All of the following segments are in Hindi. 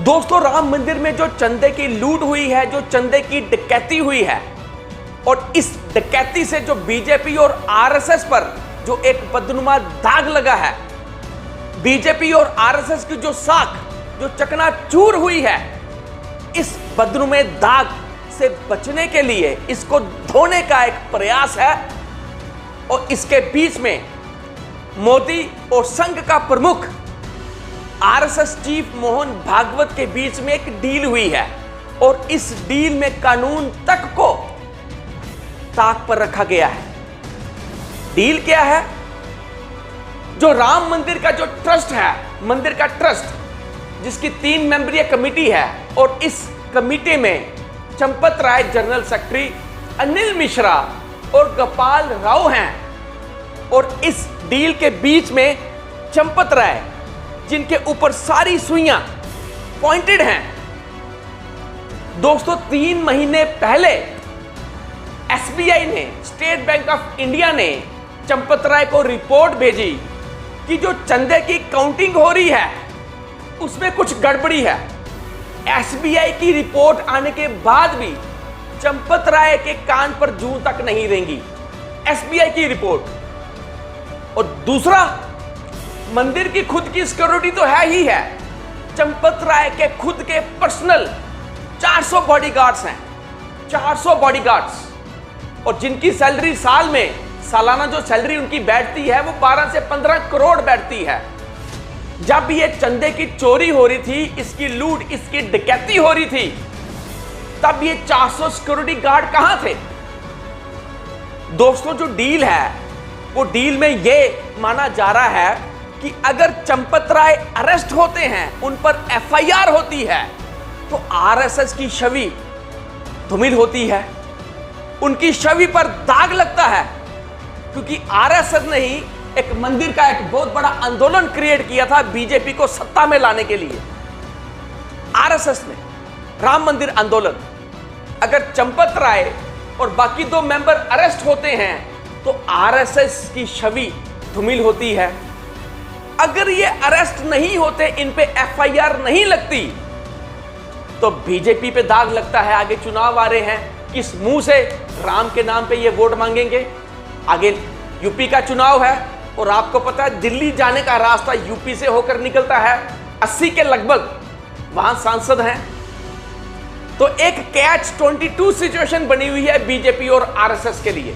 दोस्तों, राम मंदिर में जो चंदे की लूट हुई है, जो चंदे की डकैती हुई है, और इस डकैती से जो बीजेपी और आरएसएस पर जो एक बदनुमा दाग लगा है, बीजेपी और आरएसएस की जो साख जो चकनाचूर हुई है, इस बदनुमे दाग से बचने के लिए इसको धोने का एक प्रयास है। और इसके बीच में मोदी और संघ का प्रमुख आरएसएस चीफ मोहन भागवत के बीच में एक डील हुई है, और इस डील में कानून तक को ताक पर रखा गया है। डील क्या है? जो राम मंदिर का जो ट्रस्ट है, मंदिर का ट्रस्ट, जिसकी 3 मेंबरीय कमेटी है, और इस कमेटी में चंपत राय जनरल सेक्रेटरी, अनिल मिश्रा और गोपाल राव हैं। और इस डील के बीच में चंपत राय, जिनके ऊपर सारी सुइयां पॉइंटेड हैं। दोस्तों, 3 महीने पहले एसबीआई ने, स्टेट बैंक ऑफ इंडिया ने चंपत राय को रिपोर्ट भेजी कि जो चंदे की काउंटिंग हो रही है उसमें कुछ गड़बड़ी है। एसबीआई की रिपोर्ट आने के बाद भी चंपत राय के कान पर जूं तक नहीं रेंगी एसबीआई की रिपोर्ट। और दूसरा, मंदिर की खुद की सिक्योरिटी तो है ही है। चंपत राय के खुद के पर्सनल 400 बॉडीगार्ड्स हैं, 400 बॉडीगार्ड्स, और जिनकी सैलरी सालाना जो सैलरी उनकी बैठती है वो 12 से 15 करोड़ बैठती है। जब ये चंदे की चोरी हो रही थी, इसकी लूट, इसकी डकैती हो रही थी, तब ये 400 सिक्योरिटी गार्ड कहां थे? दोस्तों, जो डील है वो डील में ये माना जा रहा है कि अगर चंपत राय अरेस्ट होते हैं, उन पर एफआईआर होती है, तो आरएसएस की छवि धूमिल होती है, उनकी छवि पर दाग लगता है। क्योंकि आरएसएस ने ही एक मंदिर का एक बहुत बड़ा आंदोलन क्रिएट किया था बीजेपी को सत्ता में लाने के लिए। आरएसएस ने राम मंदिर आंदोलन, अगर चंपत राय और बाकी 2 मेंबर अरेस्ट होते हैं तो आरएसएस की छवि धूमिल होती है। अगर ये अरेस्ट नहीं होते, इन पे एफआईआर नहीं लगती, तो बीजेपी पे दाग लगता है। आगे चुनाव आ रहे हैं, किस मुंह से राम के नाम पे ये वोट मांगेंगे? आगे यूपी का चुनाव है, और आपको पता है दिल्ली जाने का रास्ता यूपी से होकर निकलता है। 80 के लगभग वहां सांसद हैं। तो एक कैच 22 सिचुएशन बनी हुई है बीजेपी और आरएसएस के लिए।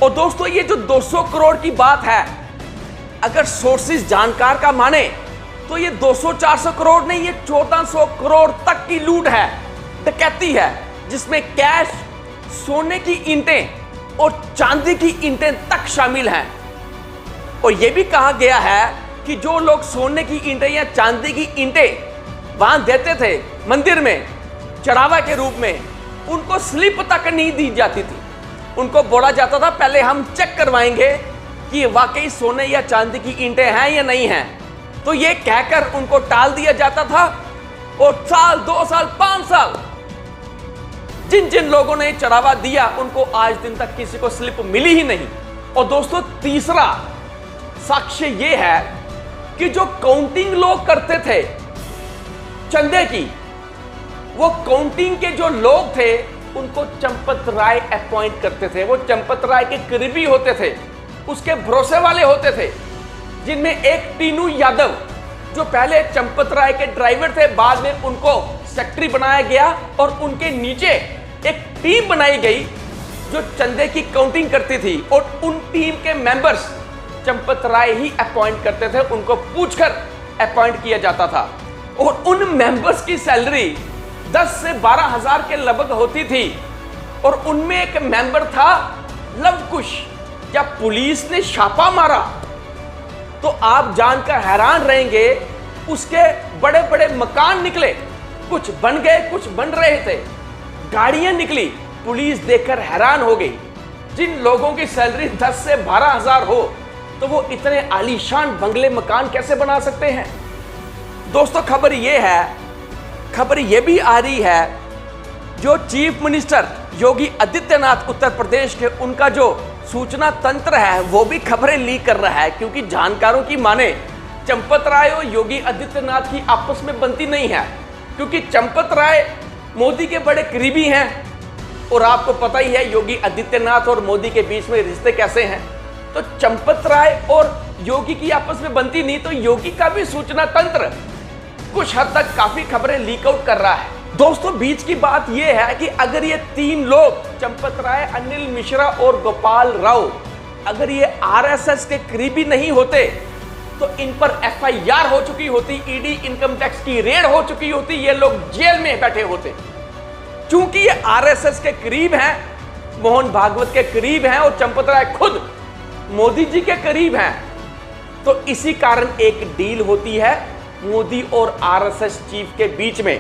और दोस्तों, ये जो 200 करोड़ की बात है, अगर सोर्सेज जानकार का माने तो ये 200-400 करोड़ नहीं, ये 1400 करोड़ तक की लूट है, डकैती है, जिसमें कैश, सोने की ईंटें और चांदी की ईंटें तक शामिल हैं। और यह भी कहा गया है कि जो लोग सोने की ईंटें या चांदी की ईंटें वहां देते थे मंदिर में चढ़ावा के रूप में, उनको स्लिप तक नहीं दी जाती थी। उनको बोला जाता था पहले हम चेक करवाएंगे कि ये वाकई सोने या चांदी की ईंटें हैं या नहीं हैं। तो ये कहकर उनको टाल दिया जाता था, और साल, 2 साल, 5 साल जिन जिन लोगों ने चढ़ावा दिया उनको आज दिन तक किसी को स्लिप मिली ही नहीं। और दोस्तों, तीसरा साक्ष्य यह है कि जो काउंटिंग लोग करते थे चंदे की, वो काउंटिंग के जो लोग थे उनको चंपत राय अपॉइंट करते थे। वो चंपत राय के करीबी होते थे, उसके भरोसे वाले होते थे, जिनमें एक टीनू यादव, जो पहले चंपत राय के ड्राइवर थे, बाद में उनको सेक्रेटरी बनाया गया, और उनके नीचे एक टीम बनाई गई जो चंदे की काउंटिंग करती थी। और उन टीम के मेंबर्स चंपत राय ही अपॉइंट करते थे, उनको पूछकर अपॉइंट किया जाता था। और उन मेंबर्स की सैलरी 10 से 12 हजार के लगभग होती थी। और उनमें एक मेंबर था लवकुश। जब पुलिस ने छापा मारा तो आप जानकर हैरान रहेंगे, उसके बड़े बड़े मकान निकले, कुछ बन गए, कुछ बन रहे थे, गाड़ियां निकली। पुलिस देखकर हैरान हो गई। जिन लोगों की सैलरी 10 से 12 हजार हो, तो वो इतने आलीशान बंगले, मकान कैसे बना सकते हैं? दोस्तों, खबर ये भी आ रही है, जो चीफ मिनिस्टर योगी आदित्यनाथ उत्तर प्रदेश के, उनका जो सूचना तंत्र है वो भी खबरें लीक कर रहा है। क्योंकि जानकारों की माने चंपत राय और योगी आदित्यनाथ की आपस में बनती नहीं है, क्योंकि चंपत राय मोदी के बड़े करीबी हैं और आपको पता ही है योगी आदित्यनाथ और मोदी के बीच में रिश्ते कैसे हैं। तो चंपत राय और योगी की आपस में बनती नहीं, तो योगी का भी सूचना तंत्र कुछ हद तक काफी खबरें लीक आउट कर रहा है। दोस्तों, बीच की बात यह है कि अगर ये तीन लोग चंपत राय, अनिल मिश्रा और गोपाल राव अगर ये आरएसएस के करीबी नहीं होते तो इन पर एफआईआर हो चुकी होती, ईडी इनकम टैक्स की रेड हो चुकी होती, ये लोग जेल में बैठे होते। चूंकि ये आरएसएस के करीब हैं, मोहन भागवत के करीब हैं और चंपत राय खुद मोदी जी के करीब हैं, तो इसी कारण एक डील होती है मोदी और आरएसएस चीफ के बीच में।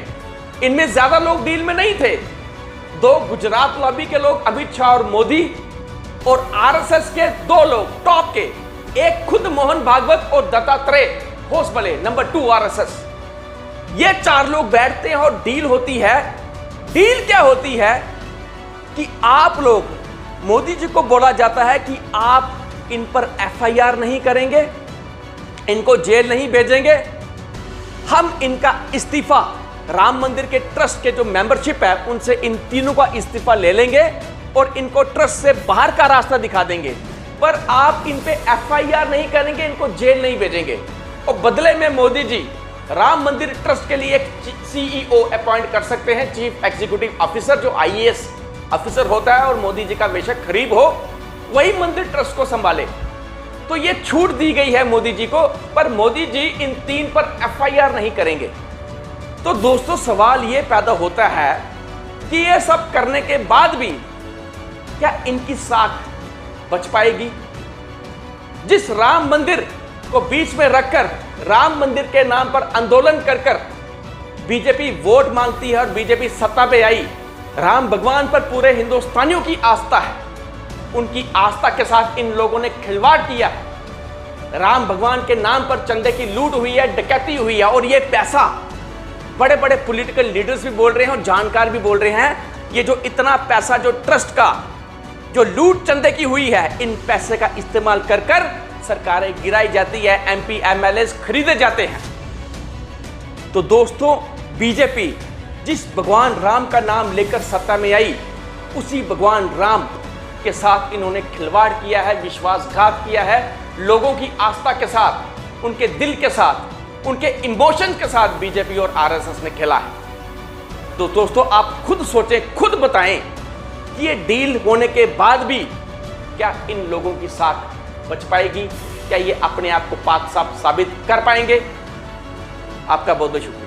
इनमें ज्यादा लोग डील में नहीं थे, दो गुजरात लॉबी के लोग अमित शाह और मोदी, और आरएसएस के दो लोग टॉप के, एक खुद मोहन भागवत और दत्तात्रेय होसबले नंबर 2 आरएसएस। ये चार लोग बैठते हैं और डील होती है। डील क्या होती है कि आप लोग, मोदी जी को बोला जाता है कि आप इन पर एफआईआर नहीं करेंगे, इनको जेल नहीं भेजेंगे, हम इनका इस्तीफा, राम मंदिर के ट्रस्ट के जो मेंबरशिप है उनसे इन तीनों का इस्तीफा ले लेंगे और इनको ट्रस्ट से बाहर का रास्ता दिखा देंगे, पर आप इन पे एफआईआर नहीं करेंगे, इनको जेल नहीं भेजेंगे। और बदले में मोदी जी राम मंदिर ट्रस्ट के लिए एक सीईओ अपॉइंट कर सकते हैं, चीफ एग्जीक्यूटिव ऑफिसर, जो आईएएस ऑफिसर होता है और मोदी जी का बेशक करीब हो, वही मंदिर ट्रस्ट को संभाले। तो ये छूट दी गई है मोदी जी को, पर मोदी जी इन तीन पर एफआईआर नहीं करेंगे। तो दोस्तों, सवाल ये पैदा होता है कि ये सब करने के बाद भी क्या इनकी साख बच पाएगी? जिस राम मंदिर को बीच में रखकर राम मंदिर के नाम पर आंदोलन कर कर बीजेपी वोट मांगती है और बीजेपी सत्ता पे आई, राम भगवान पर पूरे हिंदुस्तानियों की आस्था है, उनकी आस्था के साथ इन लोगों ने खिलवाड़ किया। राम भगवान के नाम पर चंदे की लूट हुई है, डकैती हुई है, और ये पैसा बड़े बड़े पॉलिटिकल लीडर्स भी बोल रहे हैं और जानकार भी बोल रहे हैं, ये जो इतना पैसा जो ट्रस्ट का जो लूट चंदे की हुई है, इन पैसे का इस्तेमाल कर कर सरकारें गिराई जाती है, एमपी एमएलए खरीदे जाते हैं। तो दोस्तों, बीजेपी जिस भगवान राम का नाम लेकर सत्ता में आई, उसी भगवान राम के साथ इन्होंने खिलवाड़ किया है, विश्वासघात किया है, लोगों की आस्था के साथ, उनके दिल के साथ, उनके इमोशंस के साथ बीजेपी और आरएसएस ने खेला है। तो दोस्तों, आप खुद सोचें, खुद बताएं कि ये डील होने के बाद भी क्या इन लोगों की साख बच पाएगी? क्या ये अपने आप को पाक साफ साबित कर पाएंगे? आपका बहुत बहुत शुक्रिया।